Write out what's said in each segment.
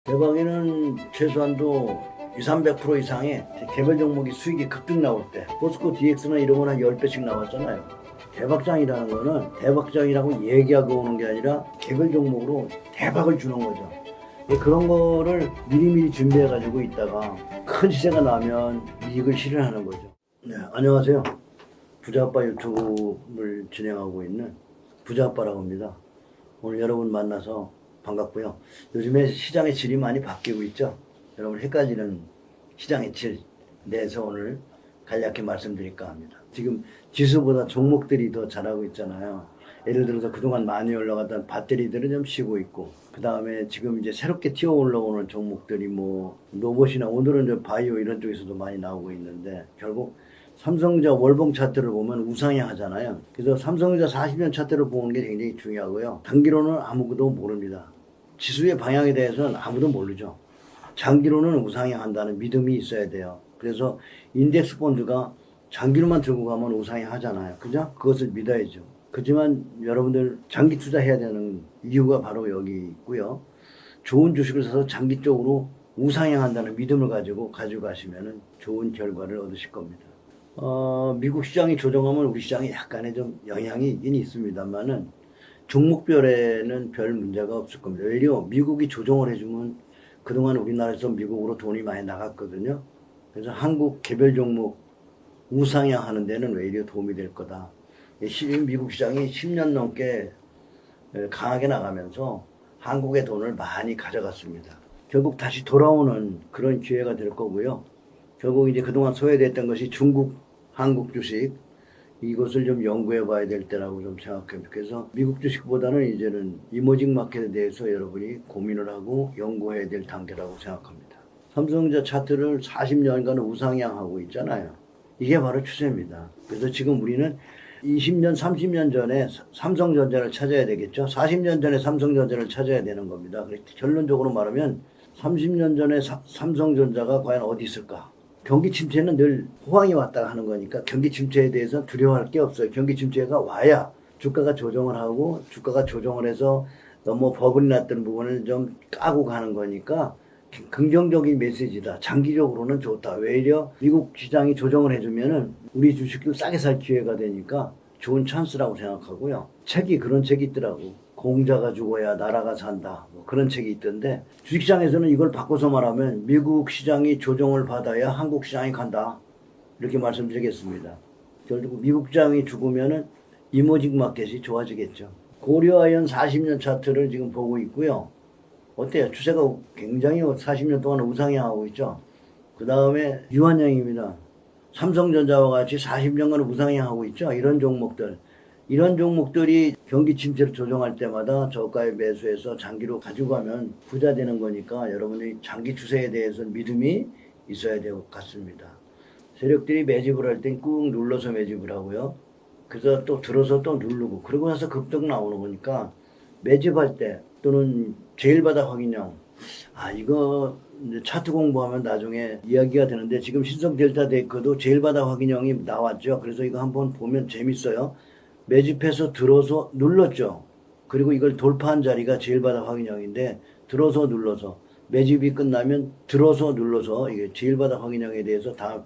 대박에는 최소한도 200~300% 이상의 개별 종목이 수익이 급등 나올 때 포스코 DX나 이런 건 한 10배씩 나왔잖아요. 대박장이라는 거는 대박장이라고 얘기하고 오는 게 아니라 개별 종목으로 대박을 주는 거죠. 그런 거를 미리미리 준비해 가지고 있다가 큰 시세가 나면 이익을 실현하는 거죠. 네, 안녕하세요. 부자아빠 유튜브를 진행하고 있는 부자아빠라고 합니다. 오늘 여러분 만나서 반갑고요. 요즘에 시장의 질이 많이 바뀌고 있죠. 여러분 헷갈리는 시장의 질 내에서 오늘 간략히 말씀드릴까 합니다. 지금 지수보다 종목들이 더 잘하고 있잖아요. 예를 들어서 그동안 많이 올라갔던 배터리들은 좀 쉬고 있고, 그 다음에 지금 이제 새롭게 튀어 올라오는 종목들이 뭐 로봇이나 오늘은 저 바이오 이런 쪽에서도 많이 나오고 있는데, 결국 삼성전자 월봉 차트를 보면 우상향 하잖아요. 그래서 삼성전자 40년 차트를 보는 게 굉장히 중요하고요. 단기로는 아무것도 모릅니다. 지수의 방향에 대해서는 아무도 모르죠. 장기로는 우상향 한다는 믿음이 있어야 돼요. 그래서 인덱스 펀드가 장기로만 들고 가면 우상향 하잖아요. 그죠? 그것을 믿어야죠. 그렇지만 여러분들 장기 투자해야 되는 이유가 바로 여기 있고요. 좋은 주식을 사서 장기적으로 우상향 한다는 믿음을 가지고 가시면 좋은 결과를 얻으실 겁니다. 미국 시장이 조정하면 우리 시장에 약간의 좀 영향이 있긴 있습니다만은 종목별에는 별 문제가 없을 겁니다. 오히려 미국이 조정을 해주면 그동안 우리나라에서 미국으로 돈이 많이 나갔거든요. 그래서 한국 개별 종목 우상향 하는 데는 오히려 도움이 될 거다. 미국 시장이 10년 넘게 강하게 나가면서 한국의 돈을 많이 가져갔습니다. 결국 다시 돌아오는 그런 기회가 될 거고요. 결국 이제 그동안 소외됐던 것이 중국, 한국 주식, 이것을 좀 연구해 봐야 될 때라고 좀 생각합니다. 그래서 미국 주식보다는 이제는 이머징 마켓에 대해서 여러분이 고민을 하고 연구해야 될 단계라고 생각합니다. 삼성전자 차트를 40년간 우상향하고 있잖아요. 이게 바로 추세입니다. 그래서 지금 우리는 20년, 30년 전에 삼성전자를 찾아야 되겠죠. 40년 전에 삼성전자를 찾아야 되는 겁니다. 결론적으로 말하면 30년 전에 삼성전자가 과연 어디 있을까? 경기 침체는 늘 호황이 왔다가 하는 거니까 경기 침체에 대해서 두려워할 게 없어요. 경기 침체가 와야 주가가 조정을 하고, 주가가 조정을 해서 너무 버블이 났던 부분을 좀 까고 가는 거니까 긍정적인 메시지다. 장기적으로는 좋다. 오히려 미국 시장이 조정을 해주면은 우리 주식도 싸게 살 기회가 되니까 좋은 찬스라고 생각하고요. 그런 책이 있더라고. 공자가 죽어야 나라가 산다. 뭐 그런 책이 있던데, 주식시장에서는 이걸 바꿔서 말하면 미국 시장이 조정을 받아야 한국 시장이 간다. 이렇게 말씀드리겠습니다. 결국 미국 시장이 죽으면은 이머징 마켓이 좋아지겠죠. 고려아연 40년 차트를 지금 보고 있고요. 어때요? 추세가 굉장히 40년 동안 우상향하고 있죠. 그 다음에 유한양입니다. 삼성전자와 같이 40년간 우상향하고 있죠. 이런 종목들이 경기 침체를 조정할 때마다 저가에 매수해서 장기로 가지고 가면 부자 되는 거니까 여러분이 장기 추세에 대해서 믿음이 있어야 될 것 같습니다. 세력들이 매집을 할 땐 꾹 눌러서 매집을 하고요. 그래서 또 들어서 또 누르고, 그러고 나서 급등 나오는 거니까 매집할 때 또는 제일바닥 확인형, 이거 차트 공부하면 나중에 이야기가 되는데, 지금 신성 델타 데이커도 제일바닥 확인형이 나왔죠. 그래서 이거 한번 보면 재밌어요. 매집해서 들어서 눌렀죠. 그리고 이걸 돌파한 자리가 제일바닥 확인형인데, 들어서 눌러서 매집이 끝나면 들어서 눌러서, 이게 제일바닥 확인형에 대해서 다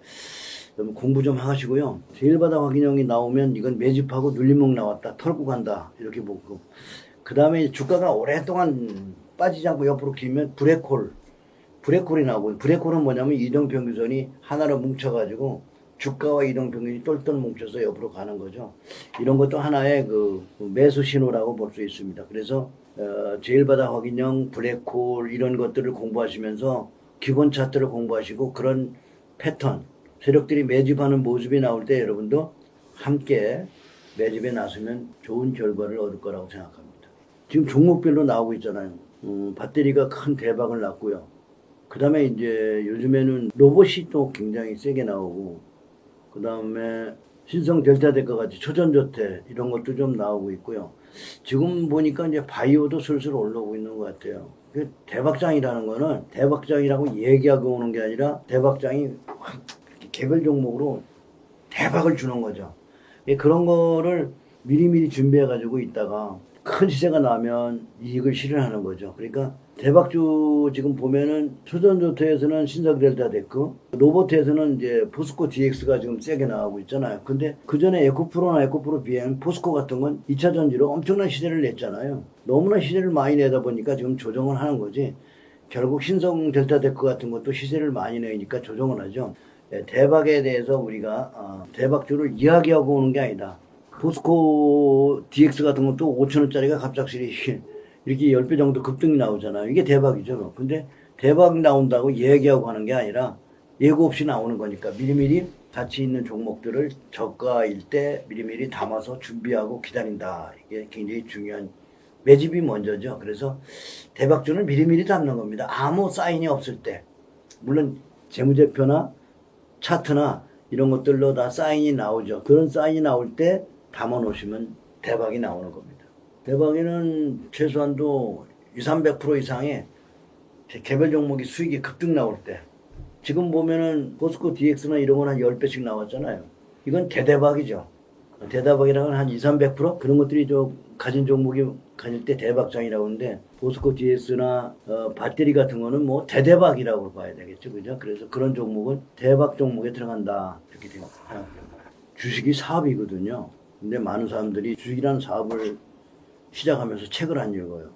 공부 좀 하시고요. 제일바닥 확인형이 나오면 이건 매집하고 눌림목 나왔다, 털고 간다, 이렇게 보고, 그 다음에 주가가 오랫동안 빠지지 않고 옆으로 기면 브레콜이 나오고, 브레콜은 뭐냐면 이동평균선이 하나로 뭉쳐가지고 주가와 이동평균이 똘똘 뭉쳐서 옆으로 가는 거죠. 이런 것도 하나의 그 매수 신호라고 볼 수 있습니다. 그래서 제일바닥 확인형, 브레콜 이런 것들을 공부하시면서 기본 차트를 공부하시고, 그런 패턴, 세력들이 매집하는 모습이 나올 때 여러분도 함께 매집에 나서면 좋은 결과를 얻을 거라고 생각합니다. 지금 종목별로 나오고 있잖아요. 배터리가 큰 대박을 났고요. 그 다음에 이제 요즘에는 로봇이 또 굉장히 세게 나오고, 그 다음에 신성 델타 데카 같이 초전조태 이런 것도 좀 나오고 있고요. 지금 보니까 이제 바이오도 슬슬 올라오고 있는 것 같아요. 대박장이라는 거는 대박장이라고 얘기하고 오는 게 아니라 대박장이 개별 종목으로 대박을 주는 거죠. 그런 거를 미리미리 준비해 가지고 있다가 큰 시세가 나면 이익을 실현하는 거죠. 그러니까 대박주 지금 보면은 초전조트에서는 신석델타데크, 로보트에서는 이제 포스코 DX가 지금 세게 나가고 있잖아요. 근데 그 전에 에코프로나 에코프로 BM, 포스코 같은 건 2차 전지로 엄청난 시세를 냈잖아요. 너무나 시세를 많이 내다 보니까 지금 조정을 하는 거지. 결국 신성 델타데크 같은 것도 시세를 많이 내니까 조정을 하죠. 대박에 대해서 우리가 대박주를 이야기하고 오는 게 아니다. 포스코 DX 같은 것도 5천원짜리가 갑작스레 이렇게 10배 정도 급등이 나오잖아요. 이게 대박이죠. 근데 대박 나온다고 얘기하고 하는 게 아니라 예고 없이 나오는 거니까 미리미리 가치 있는 종목들을 저가일 때 미리미리 담아서 준비하고 기다린다. 이게 굉장히 중요한, 매집이 먼저죠. 그래서 대박주는 미리미리 담는 겁니다. 아무 사인이 없을 때. 물론 재무제표나 차트나 이런 것들로 다 사인이 나오죠. 그런 사인이 나올 때 담아 놓으시면 대박이 나오는 겁니다. 대박에는 최소한도 200~300% 이상의 개별 종목이 수익이 급등 나올 때, 지금 보면은 포스코 DX나 이런 건 한 10배씩 나왔잖아요. 이건 대대박이죠. 대대박이라는 한 200~300% 그런 것들이 좀 가진 종목이 가질 때 대박장이라고 하는데, 포스코 DX나 배터리 같은 거는 뭐 대대박이라고 봐야 되겠죠. 그죠? 그래서 그런 종목은 대박 종목에 들어간다. 이렇게 생각합니다. 주식이 사업이거든요. 근데 많은 사람들이 주식이라는 사업을 시작하면서 책을 안 읽어요.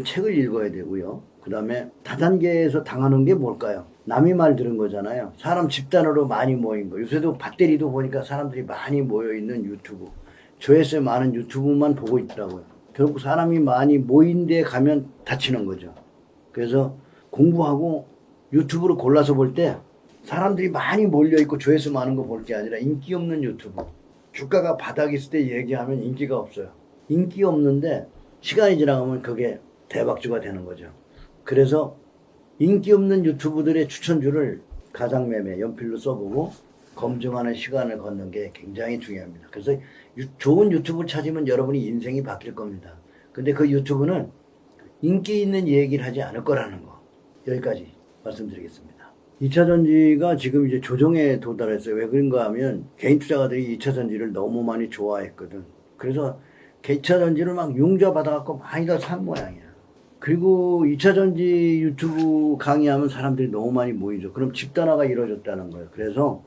책을 읽어야 되고요. 그 다음에 다단계에서 당하는 게 뭘까요? 남이 말 들은 거잖아요. 사람 집단으로 많이 모인 거. 요새도 배터리도 보니까 사람들이 많이 모여있는 유튜브. 조회수에 많은 유튜브만 보고 있더라고요. 결국 사람이 많이 모인 데 가면 다치는 거죠. 그래서 공부하고 유튜브로 골라서 볼 때 사람들이 많이 몰려있고 조회수 많은 거 볼 게 아니라 인기 없는 유튜브. 주가가 바닥 있을 때 얘기하면 인기가 없어요. 인기 없는데 시간이 지나가면 그게 대박주가 되는 거죠. 그래서 인기 없는 유튜브들의 추천주를 가상매매, 연필로 써보고 검증하는 시간을 갖는 게 굉장히 중요합니다. 그래서 좋은 유튜브를 찾으면 여러분이 인생이 바뀔 겁니다. 근데 그 유튜브는 인기 있는 얘기를 하지 않을 거라는 거. 여기까지 말씀드리겠습니다. 2차 전지가 지금 이제 조정에 도달했어요. 왜 그런가 하면 개인 투자가들이 2차 전지를 너무 많이 좋아했거든. 그래서 2차 전지를 막 융자 받아갖고 많이들 산 모양이야. 그리고 2차 전지 유튜브 강의하면 사람들이 너무 많이 모이죠. 그럼 집단화가 이루어졌다는 거예요. 그래서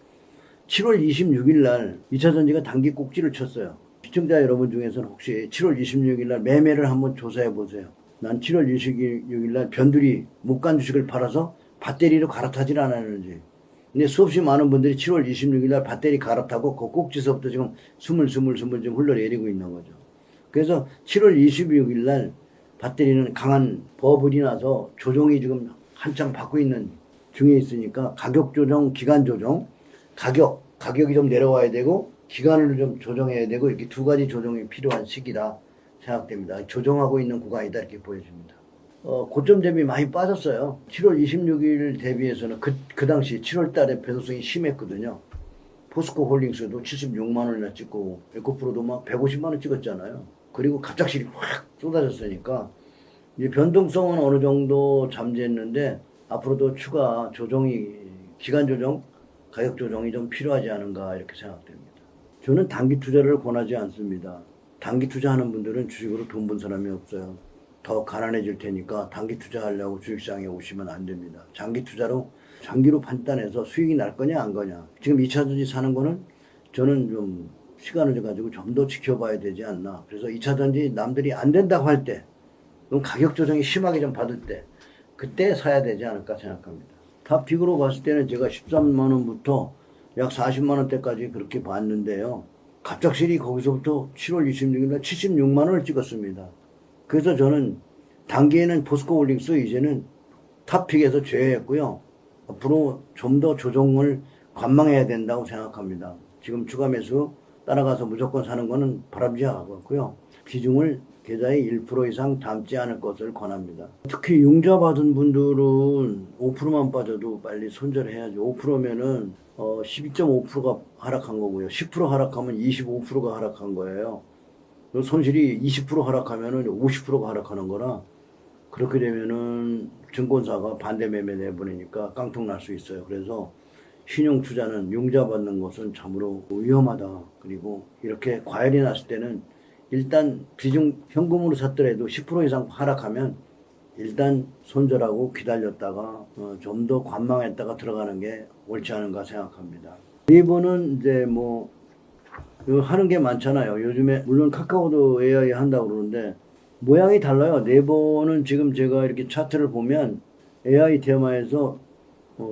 7월 26일 날 2차 전지가 단기 꼭지를 쳤어요. 시청자 여러분 중에서는 혹시 7월 26일 날 매매를 한번 조사해 보세요. 난 7월 26일 날 변두리 못 간 주식을 팔아서 배터리로 갈아타질 않았는지. 근데 수없이 많은 분들이 7월 26일 날 배터리 갈아타고 그 꼭지서부터 지금 스물스물 좀 흘러내리고 있는 거죠. 그래서 7월 26일 날 배터리는 강한 버블이 나서 조정이 지금 한참 받고 있는 중에 있으니까 가격 조정, 기간 조정, 가격이 좀 내려와야 되고 기간을 좀 조정해야 되고 이렇게 두 가지 조정이 필요한 시기다 생각됩니다. 조정하고 있는 구간이다 이렇게 보여집니다. 고점 대비 많이 빠졌어요. 7월 26일 대비해서는 그 당시 7월 달에 변동성이 심했거든요. 포스코 홀딩스도 76만 원이나 찍고 에코프로도 막 150만 원 찍었잖아요. 그리고 갑작스레 확 쏟아졌으니까 이제 변동성은 어느 정도 잠재했는데 앞으로도 추가 조정이, 기간 조정, 가격 조정이 좀 필요하지 않은가 이렇게 생각됩니다. 저는 단기 투자를 권하지 않습니다. 단기 투자하는 분들은 주식으로 돈 번 사람이 없어요. 더 가난해질 테니까 단기 투자하려고 주식시장에 오시면 안 됩니다. 장기로 판단해서 수익이 날 거냐 안 거냐. 지금 2차 전지 사는 거는 저는 좀 시간을 가지고 좀 더 지켜봐야 되지 않나. 그래서 2차 전지 남들이 안 된다고 할 때, 그럼 가격 조정이 심하게 좀 받을 때, 그때 사야 되지 않을까 생각합니다. 탑픽으로 봤을 때는 제가 13만 원부터 약 40만 원대까지 그렇게 봤는데요. 갑작스레 거기서부터 7월 26일 날 76만 원을 찍었습니다. 그래서 저는 단기에는 포스코 홀딩스 이제는 탑픽에서 제외했고요. 앞으로 좀 더 조정을 관망해야 된다고 생각합니다. 지금 추가 매수 따라가서 무조건 사는 거는 바람직하고요. 비중을 계좌의 1% 이상 담지 않을 것을 권합니다. 특히 융자 받은 분들은 5%만 빠져도 빨리 손절해야죠. 5%면은 12.5%가 하락한 거고요. 10% 하락하면 25%가 하락한 거예요. 손실이 20% 하락하면은 50%가 하락하는 거라, 그렇게 되면은 증권사가 반대 매매 내보내니까 깡통 날 수 있어요. 그래서 신용 투자는 융자 받는 것은 참으로 위험하다. 그리고 이렇게 과열이 났을 때는 일단 비중 현금으로 샀더라도 10% 이상 하락하면 일단 손절하고 기다렸다가 좀 더 관망했다가 들어가는 게 옳지 않은가 생각합니다. 네이버는 이제 뭐 하는 게 많잖아요. 요즘에 물론 카카오도 AI 한다고 그러는데 모양이 달라요. 네이버는 지금 제가 이렇게 차트를 보면 AI 테마에서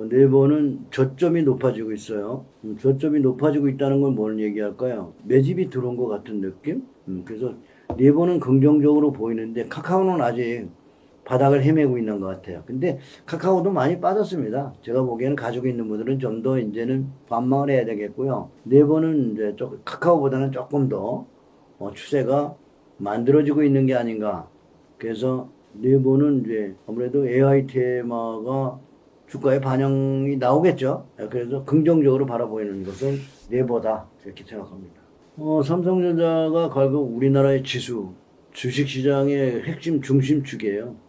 네이버는 저점이 높아지고 있어요. 저점이 높아지고 있다는 건 뭘 얘기할까요? 매집이 들어온 것 같은 느낌? 그래서 네이버는 긍정적으로 보이는데 카카오는 아직 바닥을 헤매고 있는 것 같아요. 근데 카카오도 많이 빠졌습니다. 제가 보기에는 가지고 있는 분들은 좀 더 이제는 관망을 해야 되겠고요. 네이버는 이제 카카오보다는 조금 더 추세가 만들어지고 있는 게 아닌가. 그래서 네이버는 이제 아무래도 AI 테마가 주가에 반영이 나오겠죠. 그래서 긍정적으로 바라보이는 것은 네이버다. 이렇게 생각합니다. 삼성전자가 결국 우리나라의 지수, 주식시장의 핵심 중심축이에요.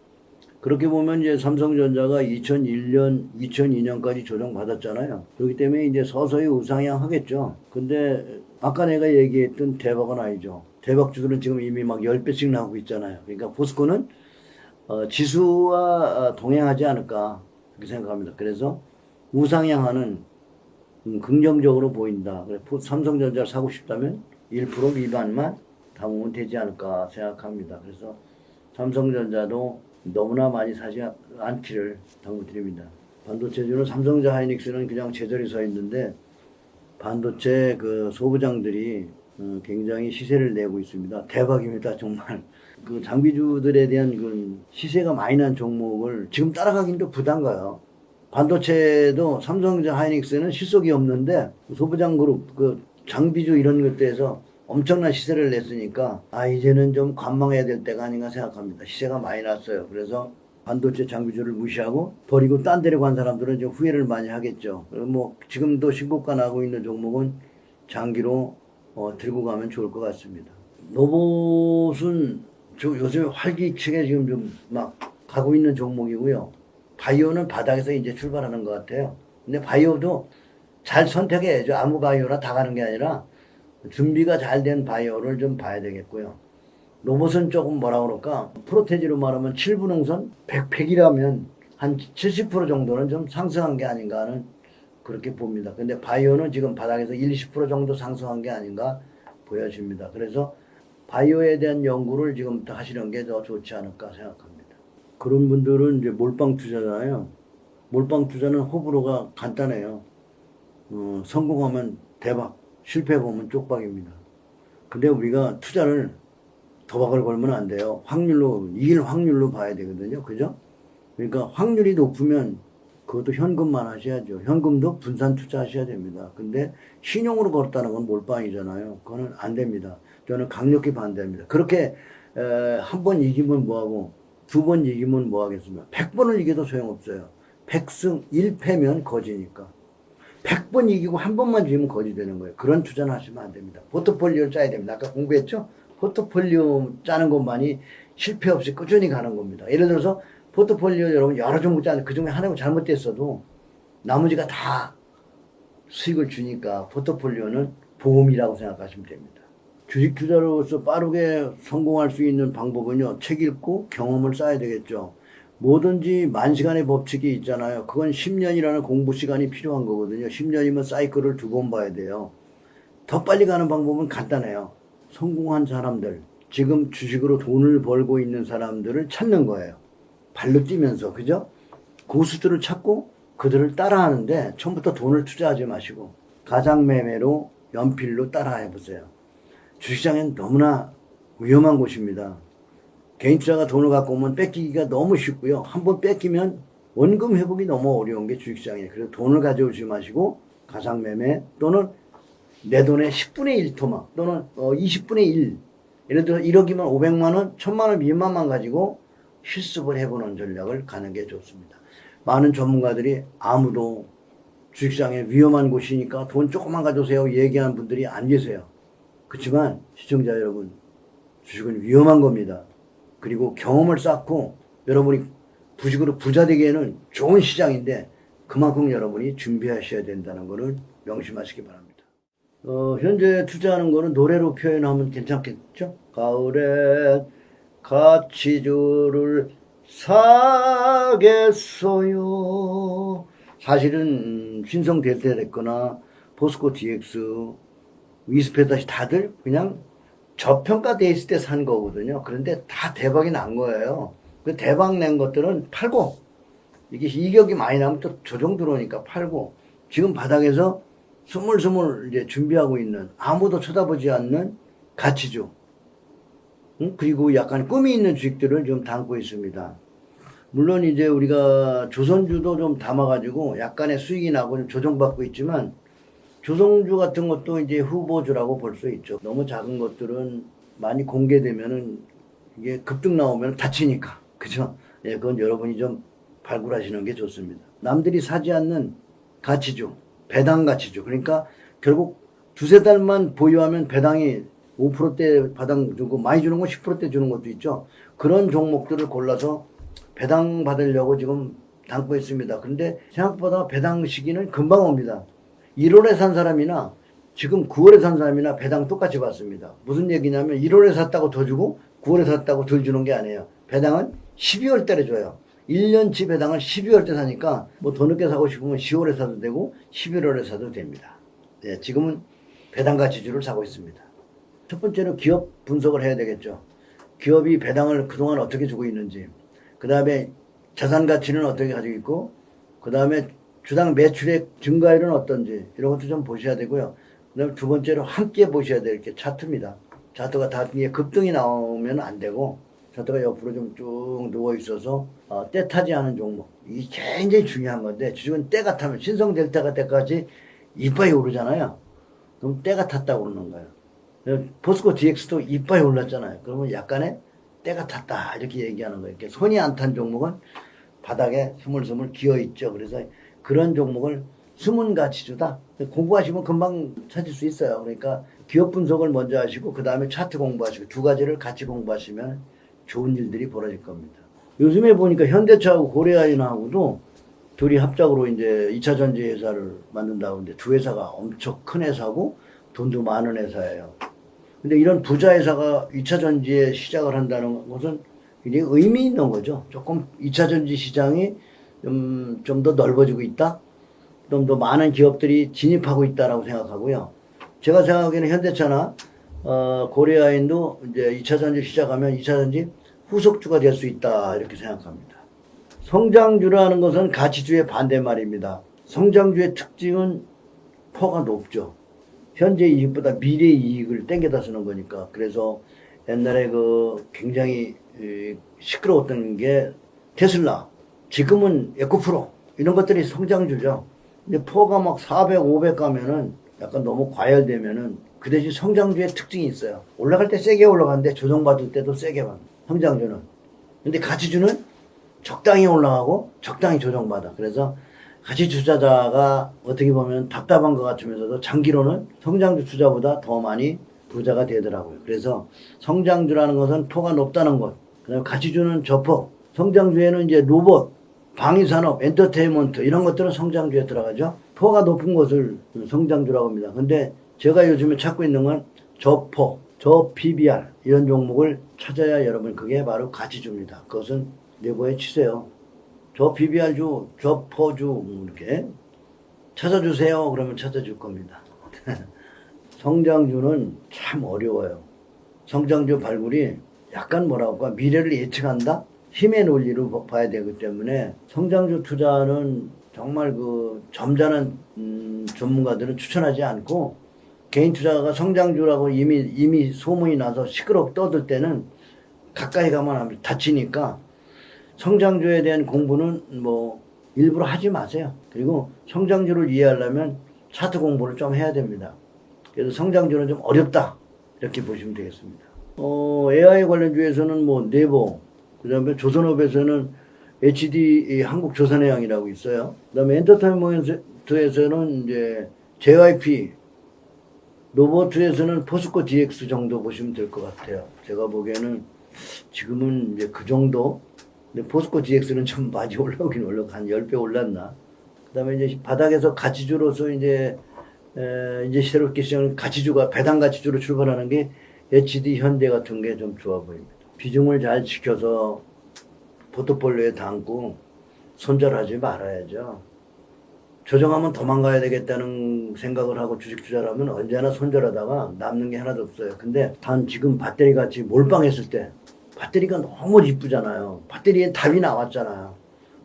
그렇게 보면 이제 삼성전자가 2001년, 2002년까지 조정받았잖아요. 그렇기 때문에 이제 서서히 우상향 하겠죠. 근데 아까 내가 얘기했던 대박은 아니죠. 대박주들은 지금 이미 막 10배씩 나오고 있잖아요. 그러니까 포스코는 지수와 동행하지 않을까 그렇게 생각합니다. 그래서 우상향하는 긍정적으로 보인다. 삼성전자를 사고 싶다면 1% 미만만 담으면 되지 않을까 생각합니다. 그래서 삼성전자도 너무나 많이 사지 않기를 당부드립니다. 반도체주는 삼성전자 하이닉스는 그냥 제자리 서 있는데 반도체 그 소부장들이 굉장히 시세를 내고 있습니다. 대박입니다, 정말. 그 장비주들에 대한 그 시세가 많이 난 종목을 지금 따라가긴 부담가요. 반도체도 삼성전자 하이닉스는 실속이 없는데 소부장 그룹 그 장비주 이런 것들에서 엄청난 시세를 냈으니까 이제는 좀 관망해야 될 때가 아닌가 생각합니다. 시세가 많이 났어요. 그래서 반도체 장비주를 무시하고 버리고 딴 데로 간 사람들은 좀 후회를 많이 하겠죠. 뭐 지금도 신고가 나고 있는 종목은 장기로 들고 가면 좋을 것 같습니다. 로봇은 요새 활기차게 지금 좀 막 가고 있는 종목이고요. 바이오는 바닥에서 이제 출발하는 것 같아요. 근데 바이오도 잘 선택해야죠. 아무 바이오나 다 가는 게 아니라 준비가 잘 된 바이오를 좀 봐야 되겠고요. 로봇은 조금 뭐라 그럴까? 프로테지로 말하면 7분응선 100이라면 한 70% 정도는 좀 상승한 게 아닌가 하는 그렇게 봅니다. 근데 바이오는 지금 바닥에서 20% 정도 상승한 게 아닌가 보여집니다. 그래서 바이오에 대한 연구를 지금부터 하시는 게 더 좋지 않을까 생각합니다. 그런 분들은 이제 몰빵 투자잖아요. 몰빵 투자는 호불호가 간단해요. 성공하면 대박, 실패 보면 쪽박입니다. 근데 우리가 투자를 도박을 걸면 안 돼요. 확률로, 이길 확률로 봐야 되거든요. 그죠? 그러니까 확률이 높으면 그것도 현금만 하셔야죠. 현금도 분산 투자하셔야 됩니다. 근데 신용으로 걸었다는 건 몰빵이잖아요. 그거는 안 됩니다. 저는 강력히 반대합니다. 그렇게 한 번 이기면 뭐하고 두 번 이기면 뭐하겠습니까? 100번을 이겨도 소용없어요. 100승 1패면 거지니까. 100번 이기고 한 번만 지면 거지 되는 거예요. 그런 투자는 하시면 안 됩니다. 포트폴리오를 짜야 됩니다. 아까 공부했죠? 포트폴리오 짜는 것만이 실패 없이 꾸준히 가는 겁니다. 예를 들어서 포트폴리오 여러분 여러 종목 짜는데 그 중에 하나가 잘못됐어도 나머지가 다 수익을 주니까 포트폴리오는 보험이라고 생각하시면 됩니다. 주식 투자로서 빠르게 성공할 수 있는 방법은요. 책 읽고 경험을 쌓아야 되겠죠. 뭐든지 만시간의 법칙이 있잖아요. 그건 10년이라는 공부 시간이 필요한 거거든요. 10년이면 사이클을 2번 봐야 돼요. 더 빨리 가는 방법은 간단해요. 성공한 사람들, 지금 주식으로 돈을 벌고 있는 사람들을 찾는 거예요. 발로 뛰면서, 그죠? 고수들을 찾고 그들을 따라하는데 처음부터 돈을 투자하지 마시고 가상매매로 연필로 따라해 보세요. 주식시장은 너무나 위험한 곳입니다. 개인 투자가 돈을 갖고 오면 뺏기기가 너무 쉽고요. 한번 뺏기면 원금 회복이 너무 어려운 게 주식시장이에요. 그래서 돈을 가져오지 마시고 가상매매 또는 내 돈의 10분의 1 토막 또는 20분의 1 예를 들어 1억이면 500만 원, 1000만 원 미만만 가지고 실습을 해보는 전략을 가는 게 좋습니다. 많은 전문가들이 아무도 주식시장에 위험한 곳이니까 돈 조금만 가져오세요 얘기하는 분들이 안 계세요. 그렇지만 시청자 여러분, 주식은 위험한 겁니다. 그리고 경험을 쌓고 여러분이 주식으로 부자 되기에는 좋은 시장인데 그만큼 여러분이 준비하셔야 된다는 것을 명심하시기 바랍니다. 현재 투자하는 거는 노래로 표현하면 괜찮겠죠? 가을에 가치주를 사겠어요. 사실은 신성 델타 됐거나 포스코 DX, 위스페다시 다들 그냥 저평가돼 있을 때 산 거거든요. 그런데 다 대박이 난 거예요. 그 대박 낸 것들은 팔고, 이게 이격이 많이 나면 또 조정 들어오니까 팔고, 지금 바닥에서 스물스물 이제 준비하고 있는, 아무도 쳐다보지 않는 가치주, 그리고 약간 꿈이 있는 주식들을 좀 담고 있습니다. 물론 이제 우리가 조선주도 좀 담아가지고 약간의 수익이 나고 좀 조정받고 있지만, 조선주 같은 것도 이제 후보주라고 볼 수 있죠. 너무 작은 것들은 많이 공개되면은 이게 급등 나오면 다치니까. 그죠? 예, 그건 여러분이 좀 발굴하시는 게 좋습니다. 남들이 사지 않는 가치주, 배당 가치주. 그러니까 결국 두세 달만 보유하면 배당이 5%대 배당 주고 많이 주는 건 10%대 주는 것도 있죠. 그런 종목들을 골라서 배당 받으려고 지금 담고 있습니다. 그런데 생각보다 배당 시기는 금방 옵니다. 1월에 산 사람이나 지금 9월에 산 사람이나 배당 똑같이 받습니다. 무슨 얘기냐면 1월에 샀다고 더 주고 9월에 샀다고 덜 주는 게 아니에요. 배당은 12월 달에 줘요. 1년치 배당을 12월 때 사니까 뭐 더 늦게 사고 싶으면 10월에 사도 되고 11월에 사도 됩니다. 네, 지금은 배당 가치주를 사고 있습니다. 첫 번째는 기업 분석을 해야 되겠죠. 기업이 배당을 그동안 어떻게 주고 있는지, 그 다음에 자산 가치는 어떻게 가지고 있고, 그 다음에 주당 매출액 증가율은 어떤지 이런 것도 좀 보셔야 되고요. 그 다음에 두 번째로 함께 보셔야 될 게 차트입니다. 차트가 다 급등이 나오면 안 되고, 차트가 옆으로 좀 쭉 누워 있어서 때 타지 않은 종목, 이게 굉장히 중요한 건데, 주식은 때가 타면 신성 델타가 때까지 이빨이 오르잖아요. 그럼 때가 탔다고 그러는 거예요. 포스코 DX도 이빨이 올랐잖아요. 그러면 약간의 때가 탔다 이렇게 얘기하는 거예요. 이렇게 손이 안 탄 종목은 바닥에 스물스물 기어 있죠. 그래서 그런 종목을 숨은 가치주다. 공부하시면 금방 찾을 수 있어요. 그러니까 기업 분석을 먼저 하시고 그 다음에 차트 공부하시고 두 가지를 같이 공부하시면 좋은 일들이 벌어질 겁니다. 요즘에 보니까 현대차하고 고려아연하고도 둘이 합작으로 이제 2차 전지 회사를 만든다고 하는데, 두 회사가 엄청 큰 회사고 돈도 많은 회사예요. 근데 이런 부자 회사가 2차 전지에 시작을 한다는 것은 굉장히 의미 있는 거죠. 조금 2차 전지 시장이 좀 더 넓어지고 있다. 좀 더 많은 기업들이 진입하고 있다라고 생각하고요. 제가 생각하기에는 현대차나 고려아연도 이제 2차 전지 시작하면 2차 전지 후속주가 될 수 있다 이렇게 생각합니다. 성장주라는 것은 가치주의 반대말입니다. 성장주의 특징은 퍼가 높죠. 현재 이익보다 미래 이익을 땡겨다 쓰는 거니까. 그래서 옛날에 그 굉장히 시끄러웠던 게 테슬라, 지금은 에코프로 이런 것들이 성장주죠. 근데 퍼가 막 400, 500 가면은 약간 너무 과열되면은 그 대신 성장주의 특징이 있어요. 올라갈 때 세게 올라가는데 조정받을 때도 세게 받는 성장주는. 근데 가치주는 적당히 올라가고 적당히 조정받아. 그래서 가치 투자자가 어떻게 보면 답답한 것 같으면서도 장기로는 성장주 투자보다 더 많이 부자가 되더라고요. 그래서 성장주라는 것은 포가 높다는 것. 그다음에 가치주는 저포. 성장주에는 이제 로봇, 방위산업, 엔터테인먼트 이런 것들은 성장주에 들어가죠. 포가 높은 것을 성장주라고 합니다. 근데 제가 요즘에 찾고 있는 건 저포, 저 PBR 이런 종목을 찾아야 여러분 그게 바로 가치주입니다. 그것은 내부에 치세요. 저 PBR주, 저 퍼주 이렇게 찾아주세요. 그러면 찾아줄 겁니다. 성장주는 참 어려워요. 성장주 발굴이 약간 뭐라고 할까, 미래를 예측한다? 힘의 논리로 봐야 되기 때문에 성장주 투자는 정말 그 점잖은 전문가들은 추천하지 않고, 개인 투자가 성장주라고 이미 소문이 나서 시끄럽게 떠들 때는 가까이 가면 다치니까 성장주에 대한 공부는 뭐 일부러 하지 마세요. 그리고 성장주를 이해하려면 차트 공부를 좀 해야 됩니다. 그래서 성장주는 좀 어렵다 이렇게 보시면 되겠습니다. AI 관련주에서는 뭐 네이버, 그 다음에 조선업에서는 HD 한국조선해양이라고 있어요. 그 다음에 엔터테인먼트에서는 이제 JYP, 로봇에서는 포스코 DX 정도 보시면 될 것 같아요. 제가 보기에는 지금은 이제 그 정도. 근데 포스코 DX는 좀 많이 올라오긴 올라오고 한 10배 올랐나. 그 다음에 이제 바닥에서 가치주로서 이제 새롭게 시작하는 가치주가 배당 가치주로 출발하는 게 HD 현대 같은 게 좀 좋아 보입니다. 비중을 잘 지켜서 포트폴리오에 담고 손절하지 말아야죠. 조정하면 도망가야 되겠다는 생각을 하고 주식 투자를 하면 언제나 손절하다가 남는 게 하나도 없어요. 근데 단 지금 배터리 같이 몰빵했을 때 배터리가 너무 이쁘잖아요. 배터리에 답이 나왔잖아요.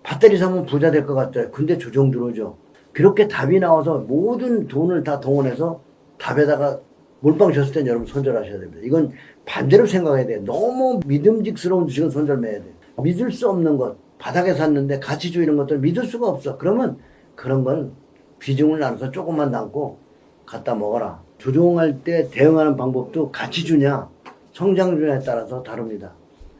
배터리 사면 부자 될 것 같아요. 근데 조정 들어오죠. 그렇게 답이 나와서 모든 돈을 다 동원해서 답에다가 몰빵 쳤을 땐 여러분 손절하셔야 됩니다. 이건 반대로 생각해야 돼요. 너무 믿음직스러운 주식은 손절해야 돼요. 믿을 수 없는 것, 바닥에 샀는데 가치주 이런 것들 믿을 수가 없어. 그러면 그런 건 비중을 나눠서 조금만 담고 갖다 먹어라. 조종할 때 대응하는 방법도 가치주냐 성장주냐에 따라서 다릅니다.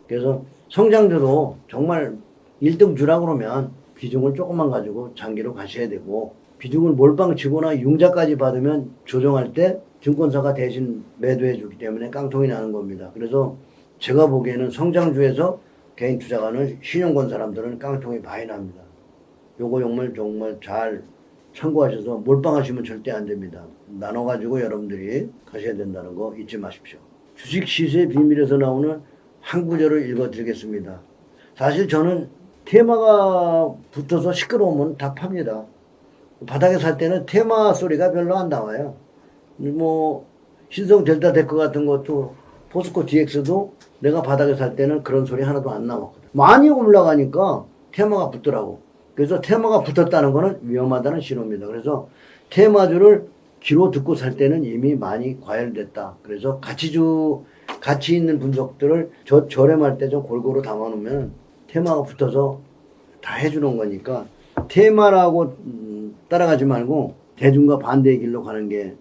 그래서 성장주도 정말 1등 주라 그러면 비중을 조금만 가지고 장기로 가셔야 되고, 비중을 몰빵 치거나 융자까지 받으면 조정할 때 증권사가 대신 매도해 주기 때문에 깡통이 나는 겁니다. 그래서 제가 보기에는 성장주에서 개인 투자가는 신용권 사람들은 깡통이 많이 납니다. 요거 정말 잘 참고하셔서 몰빵하시면 절대 안 됩니다. 나눠가지고 여러분들이 가셔야 된다는 거 잊지 마십시오. 주식 시세 비밀에서 나오는 한 구절을 읽어드리겠습니다. 사실 저는 테마가 붙어서 시끄러우면 다 팝니다. 바닥에 살 때는 테마 소리가 별로 안 나와요. 뭐 신성 델타 데크 같은 것도 포스코 DX도 내가 바닥에 살 때는 그런 소리 하나도 안 나왔거든. 많이 올라가니까 테마가 붙더라고. 그래서 테마가 붙었다는 거는 위험하다는 신호입니다. 그래서 테마주를 귀로 듣고 살 때는 이미 많이 과열됐다. 그래서 가치 있는 분석들을 저렴할 때 좀 골고루 담아놓으면 테마가 붙어서 다 해주는 거니까 테마라고 따라가지 말고 대중과 반대의 길로 가는 게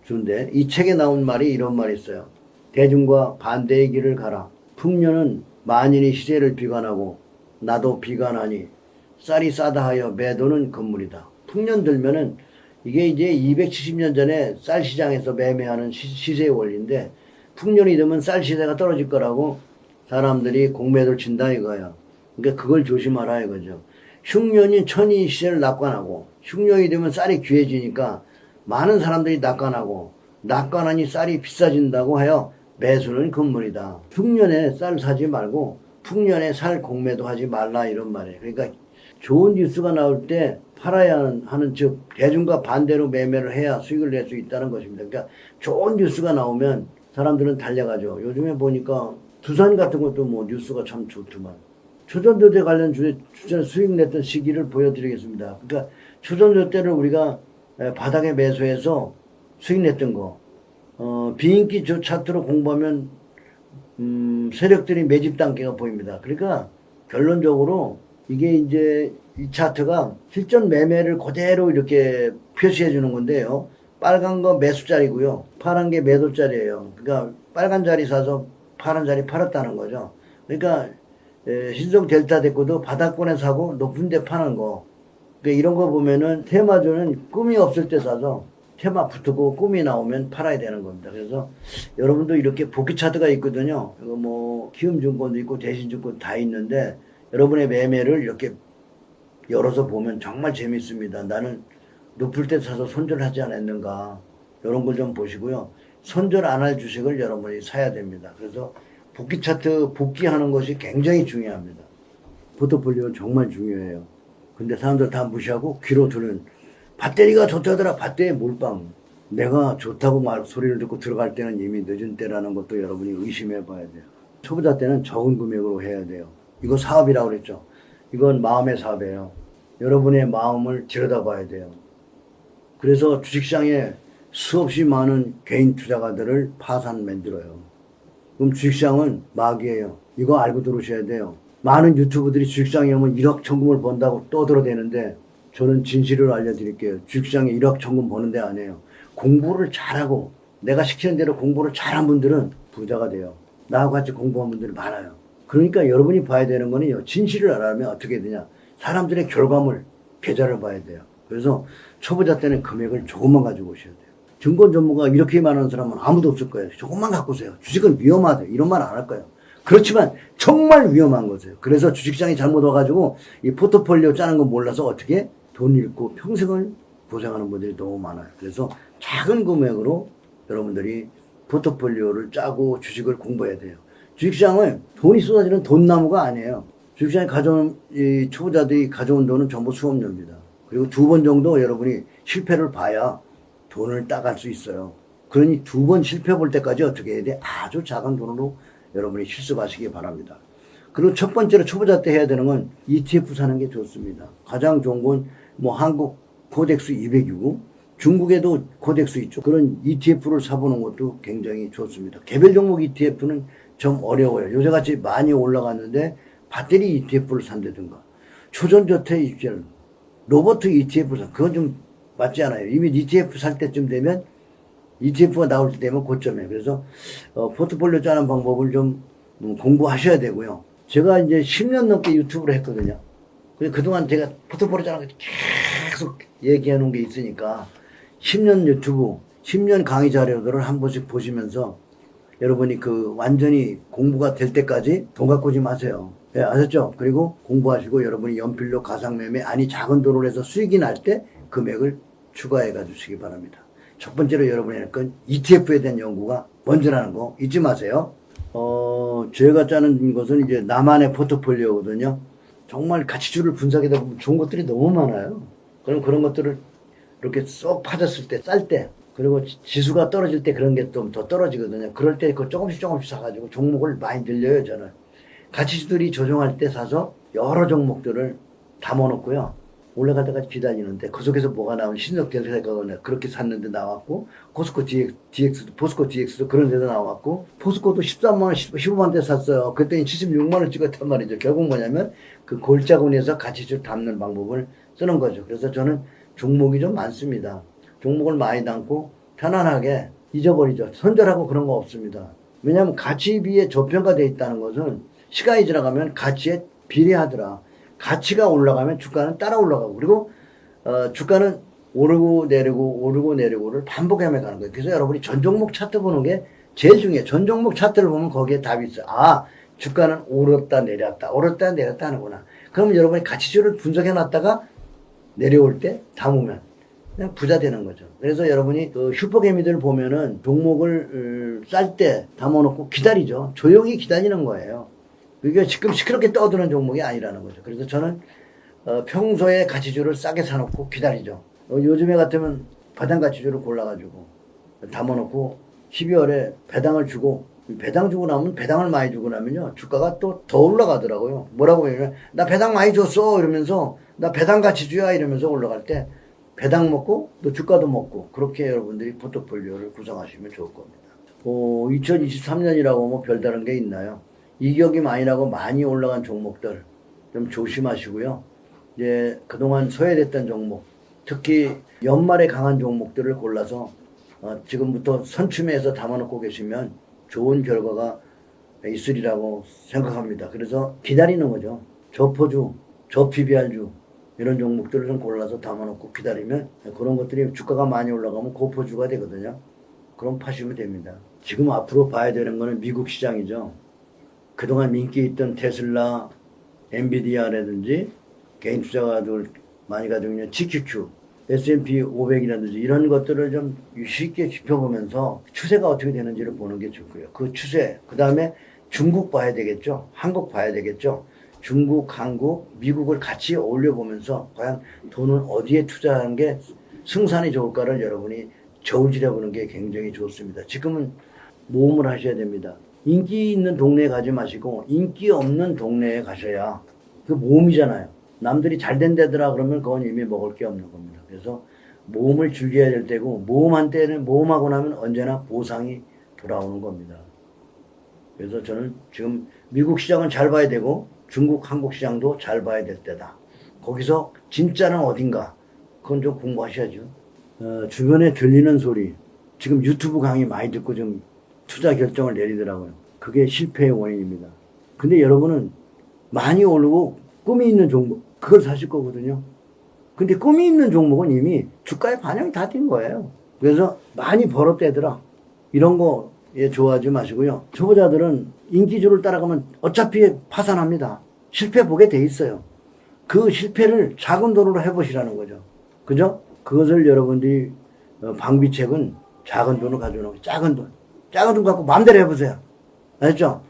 좋은데, 이 책에 나온 말이 이런 말이 있어요. 대중과 반대의 길을 가라. 풍년은 만인이 시세를 비관하고 나도 비관하니 쌀이 싸다 하여 매도는 금물이다. 풍년 들면은 이게 이제 270년 전에 쌀 시장에서 매매하는 시세의 원리인데, 풍년이 되면 쌀 시세가 떨어질 거라고 사람들이 공매도를 친다 이거야. 그러니까 그걸 조심하라 이거죠. 흉년이 천이 시세를 낙관하고, 흉년이 되면 쌀이 귀해지니까 많은 사람들이 낙관하고, 낙관하니 쌀이 비싸진다고 하여 매수는 금물이다. 흉년에 쌀 사지 말고 풍년에 쌀 공매도 하지 말라 이런 말이에요. 그러니까 좋은 뉴스가 나올 때 팔아야 하는, 즉 대중과 반대로 매매를 해야 수익을 낼 수 있다는 것입니다. 그러니까 좋은 뉴스가 나오면 사람들은 달려가죠. 요즘에 보니까 두산 같은 것도 뭐 뉴스가 참 좋더만. 초전도제 관련 주제 수익 냈던 시기를 보여드리겠습니다. 그러니까 초전도제를 우리가 바닥에 매수해서 수익 냈던 거, 비인기 차트로 공부하면 세력들이 매집 단계가 보입니다. 그러니까 결론적으로 이게 이제 이 차트가 실전 매매를 그대로 이렇게 표시해 주는 건데요. 빨간 거 매수자리고요. 파란 게 매도자리예요. 그러니까 빨간 자리 사서 파란 자리 팔았다는 거죠. 그러니까 신성 델타 데코도 바닥권에 사고 높은 데 파는 거. 그러니까 이런 거 보면은 테마주는 꿈이 없을 때 사서 테마 붙고 꿈이 나오면 팔아야 되는 겁니다. 그래서 여러분도 이렇게 복귀 차트가 있거든요. 이거 뭐 키움증권도 있고 대신증권 다 있는데, 여러분의 매매를 이렇게 열어서 보면 정말 재밌습니다. 나는 높을 때 사서 손절하지 않았는가, 이런 걸 좀 보시고요. 손절 안 할 주식을 여러분이 사야 됩니다. 그래서 복귀 차트 복귀하는 것이 굉장히 중요합니다. 포트폴리오는 정말 중요해요. 근데 사람들 다 무시하고 귀로 들은 배터리가 좋다더라. 배터리 몰빵. 내가 좋다고 소리를 듣고 들어갈 때는 이미 늦은 때라는 것도 여러분이 의심해 봐야 돼요. 초보자 때는 적은 금액으로 해야 돼요. 이거 사업이라고 그랬죠. 이건 마음의 사업이에요. 여러분의 마음을 들여다봐야 돼요. 그래서 주식시장에 수없이 많은 개인 투자가들을 파산 만들어요. 그럼 주식시장은 마귀예요. 이거 알고 들으셔야 돼요. 많은 유튜브들이 주식시장에 오면 1억 천금을 번다고 떠들어대는데, 저는 진실을 알려드릴게요. 주식시장에 1억 천금 버는 데 아니에요. 공부를 잘하고 내가 시키는 대로 공부를 잘한 분들은 부자가 돼요. 나하고 같이 공부한 분들이 많아요. 그러니까 여러분이 봐야 되는 거는요, 진실을 알아면 어떻게 되냐, 사람들의 결과물, 계좌를 봐야 돼요. 그래서 초보자 때는 금액을 조금만 가지고 오셔야 돼요. 증권 전문가 이렇게 말하는 사람은 아무도 없을 거예요. 조금만 갖고 오세요. 주식은 위험하대요. 이런 말 안 할 거예요. 그렇지만 정말 위험한 거죠. 그래서 주식시장이 잘못 와가지고 이 포트폴리오 짜는 거 몰라서 어떻게 돈 잃고 평생을 고생하는 분들이 너무 많아요. 그래서 작은 금액으로 여러분들이 포트폴리오를 짜고 주식을 공부해야 돼요. 주식시장은 돈이 쏟아지는 돈나무가 아니에요. 주식시장에 가져온, 이 초보자들이 가져온 돈은 전부 수업료입니다. 그리고 2번 정도 여러분이 실패를 봐야 돈을 따갈 수 있어요. 그러니 2번 실패 볼 때까지 어떻게 해야 돼? 아주 작은 돈으로 여러분이 실습하시기 바랍니다. 그리고 첫 번째로 초보자 때 해야 되는 건 ETF 사는 게 좋습니다. 가장 좋은 건 뭐 한국 코덱스 200이고 중국에도 코덱스 있죠. 그런 ETF를 사보는 것도 굉장히 좋습니다. 개별 종목 ETF는 좀 어려워요. 요새같이 많이 올라갔는데 배터리 ETF를 산다든가 초전저택 ETF, 로버트 ETF 그건 좀 맞지 않아요. 이미 ETF 살 때쯤 되면 ETF가 나올 때 되면 고점이에요. 그래서 포트폴리오 짜는 방법을 좀 공부하셔야 되고요. 제가 이제 10년 넘게 유튜브를 했거든요. 그동안 제가 포트폴리오 짜는 거 계속 얘기해 놓은 게 있으니까 10년 유튜브, 10년 강의 자료들을 한 번씩 보시면서 여러분이 그 완전히 공부가 될 때까지 돈 갖고 오지 마세요. 네, 아셨죠? 그리고 공부하시고 여러분이 연필로 가상매매 아니 작은 돈을 해서 수익이 날 때 금액을 추가해 가주시기 바랍니다. 첫 번째로 여러분이 할 건 ETF에 대한 연구가 먼저라는 거 잊지 마세요. 제가 짜는 것은 이제 나만의 포트폴리오거든요. 정말 가치주를 분석하다 보면 좋은 것들이 너무 많아요. 그럼 그런 것들을 이렇게 쏙 파졌을 때, 쌀 때, 그리고 지수가 떨어질 때 그런 게 좀 더 떨어지거든요. 그럴 때 그 조금씩 사가지고 종목을 많이 늘려요, 저는. 가치주들이 조정할 때 사서 여러 종목들을 담아놓고요. 올라갈 때까지 기다리는데 그 속에서 뭐가 나오면 신석電세가 그렇게 샀는데 나왔고 포스코 DX도 포스코 DX도 그런 데도 나왔고 포스코도 13만원 15만원대 샀어요. 그랬더니 76만원 찍었단 말이죠. 결국 뭐냐면 그 골자군에서 가치주 담는 방법을 쓰는 거죠. 그래서 저는 종목이 좀 많습니다. 종목을 많이 담고 편안하게 잊어버리죠. 손절하고 그런 거 없습니다. 왜냐하면 가치비에 저평가되어 있다는 것은 시간이 지나가면 가치에 비례하더라. 가치가 올라가면 주가는 따라 올라가고 그리고 주가는 오르고 내리고를 반복하며 가는 거예요. 그래서 여러분이 전 종목 차트 보는 게 제일 중요해요. 전 종목 차트를 보면 거기에 답이 있어요. 아, 주가는 오르다 내렸다 하는구나. 그러면 여러분이 가치주를 분석해 놨다가 내려올 때 담으면 그냥 부자 되는 거죠. 그래서 여러분이 그 슈퍼개미들 보면은 종목을 쌀 때 담아놓고 기다리죠. 조용히 기다리는 거예요. 이게 지금 시끄럽게 떠드는 종목이 아니라는 거죠. 그래서 저는 평소에 가치주를 싸게 사놓고 기다리죠. 요즘에 같으면 배당 가치주를 골라가지고 담아놓고 12월에 배당을 주고 배당 주고 나면 배당을 많이 주고 나면요 주가가 또 더 올라가더라고요. 뭐라고 하냐면 나 배당 많이 줬어 이러면서 나 배당 가치주야 이러면서 올라갈 때 배당 먹고 또 주가도 먹고 그렇게 여러분들이 포트폴리오를 구성하시면 좋을 겁니다. 2023년이라고 뭐 별다른 게 있나요? 이격이 많이 나고 많이 올라간 종목들 좀 조심하시고요. 이제 그동안 소외됐던 종목, 특히 연말에 강한 종목들을 골라서 지금부터 선춤해서 담아놓고 계시면 좋은 결과가 있으리라고 생각합니다. 그래서 기다리는 거죠. 저포주, 저PBR주 이런 종목들을 좀 골라서 담아놓고 기다리면 그런 것들이 주가가 많이 올라가면 고포주가 되거든요. 그럼 파시면 됩니다. 지금 앞으로 봐야 되는 거는 미국 시장이죠. 그동안 인기 있던 테슬라, 엔비디아라든지 개인 투자가들 많이 가지고 있는 GQQ, S&P 500이라든지 이런 것들을 좀 쉽게 지켜보면서 추세가 어떻게 되는지를 보는 게 좋고요. 그 추세, 그 다음에 중국 봐야 되겠죠. 한국 봐야 되겠죠. 중국, 한국, 미국을 같이 어울려보면서 과연 돈을 어디에 투자하는 게 승산이 좋을까를 여러분이 저울질해 보는 게 굉장히 좋습니다. 지금은 모험을 하셔야 됩니다. 인기 있는 동네에 가지 마시고 인기 없는 동네에 가셔야 그 모험이잖아요. 남들이 잘 된다더라 그러면 그건 이미 먹을 게 없는 겁니다. 그래서 모험을 즐겨야 될 때고 모험한 때는 모험하고 나면 언제나 보상이 돌아오는 겁니다. 그래서 저는 지금 미국 시장은 잘 봐야 되고 중국, 한국 시장도 잘 봐야 될 때다. 거기서 진짜는 어딘가 그건 좀 공부하셔야죠. 주변에 들리는 소리 지금 유튜브 강의 많이 듣고 좀 투자 결정을 내리더라고요. 그게 실패의 원인입니다. 근데 여러분은 많이 오르고 꿈이 있는 종목 그걸 사실 거거든요. 근데 꿈이 있는 종목은 이미 주가에 반영이 다 된 거예요. 그래서 많이 벌었대더라. 이런 거에 좋아하지 마시고요. 초보자들은 인기주를 따라가면 어차피 파산합니다. 실패 보게 돼 있어요. 그 실패를 작은 돈으로 해보시라는 거죠. 그죠? 그것을 여러분들이 방비책은 작은 돈을 가져오는 거예요. 작은 돈 갖고 마음대로 해보세요. 알았죠?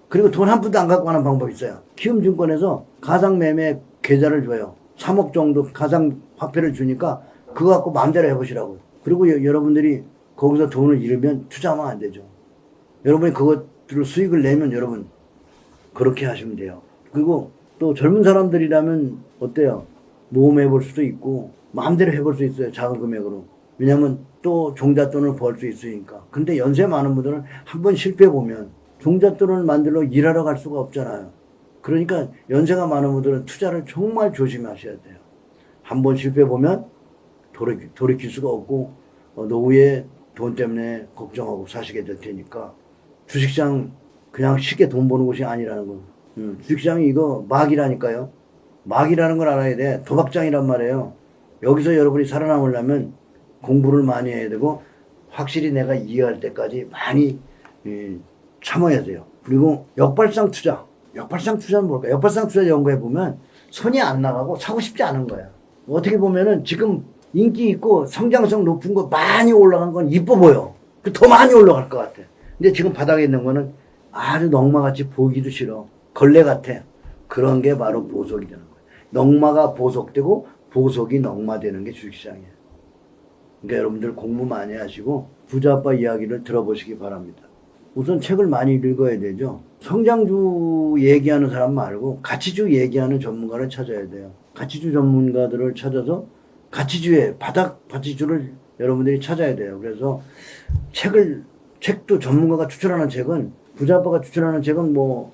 그리고 돈 한 푼도 안 갖고 가는 방법이 있어요. 키움증권에서 가상매매 계좌를 줘요. 3억 정도 가상화폐를 주니까 그거 갖고 마음대로 해보시라고요. 그리고 여러분들이 거기서 돈을 잃으면 투자하면 안 되죠. 여러분이 그것들을 수익을 내면 여러분 그렇게 하시면 돼요. 그리고 또 젊은 사람들이라면 어때요? 모험해볼 수도 있고 마음대로 해볼 수 있어요. 작은 금액으로. 왜냐면 또 종잣돈을 벌 수 있으니까. 근데 연세 많은 분들은 한번 실패해보면 종잣돈을 만들러 일하러 갈 수가 없잖아요. 그러니까 연세가 많은 분들은 투자를 정말 조심하셔야 돼요. 한번 실패해보면 돌이킬 수가 없고 노후에 돈 때문에 걱정하고 사시게 될 테니까 주식시장 그냥 쉽게 돈 버는 곳이 아니라는 거. 주식시장이 이거 막이라니까요. 막이라는 걸 알아야 돼. 도박장이란 말이에요. 여기서 여러분이 살아남으려면 공부를 많이 해야 되고 확실히 내가 이해할 때까지 많이 참아야 돼요. 그리고 역발상 투자. 역발상 투자는 뭘까? 역발상 투자 연구해보면 손이 안 나가고 사고 싶지 않은 거야. 어떻게 보면은 지금 인기 있고 성장성 높은 거 많이 올라간 건 이뻐 보여. 더 많이 올라갈 것 같아. 근데 지금 바닥에 있는 거는 아주 넝마같이 보기도 싫어. 걸레 같아. 그런 게 바로 보석이 되는 거야. 넝마가 보석되고 보석이 넝마되는 게 주식시장이에요. 그러니까 여러분들 공부 많이 하시고 부자 아빠 이야기를 들어보시기 바랍니다. 우선 책을 많이 읽어야 되죠. 성장주 얘기하는 사람 말고 가치주 얘기하는 전문가를 찾아야 돼요. 가치주 전문가들을 찾아서 가치주의 바닥 가치주를 여러분들이 찾아야 돼요. 그래서 책도 전문가가 추천하는 책은 부자 아빠가 추천하는 책은 뭐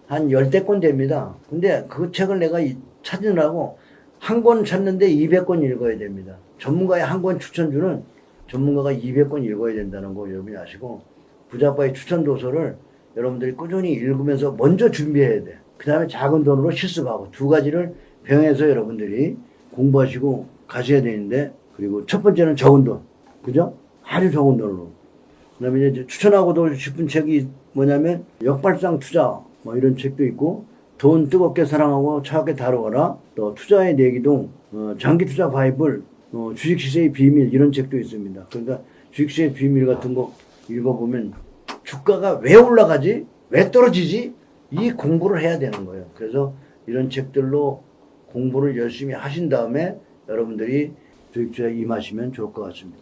한 10권 됩니다. 근데 그 책을 내가 찾으라고 한 권 찾는데 200권 읽어야 됩니다. 전문가의 한 권 추천주는 전문가가 200권 읽어야 된다는 거 여러분이 아시고 부자 아빠의 추천 도서를 여러분들이 꾸준히 읽으면서 먼저 준비해야 돼. 그 다음에 작은 돈으로 실습하고 두 가지를 병해서 여러분들이 공부하시고 가셔야 되는데 그리고 첫 번째는 적은 돈. 그죠? 아주 적은 돈으로. 그 다음에 이제 추천하고도 싶은 책이 뭐냐면 역발상 투자 뭐 이런 책도 있고 돈 뜨겁게 사랑하고 차갑게 다루어라. 또 투자의 내기동, 장기 투자 바이블, 주식 시세의 비밀 이런 책도 있습니다. 그러니까 주식 시세의 비밀 같은 거 읽어보면 주가가 왜 올라가지? 왜 떨어지지? 이 공부를 해야 되는 거예요. 그래서 이런 책들로 공부를 열심히 하신 다음에 여러분들이 주식 투자에 임하시면 좋을 것 같습니다.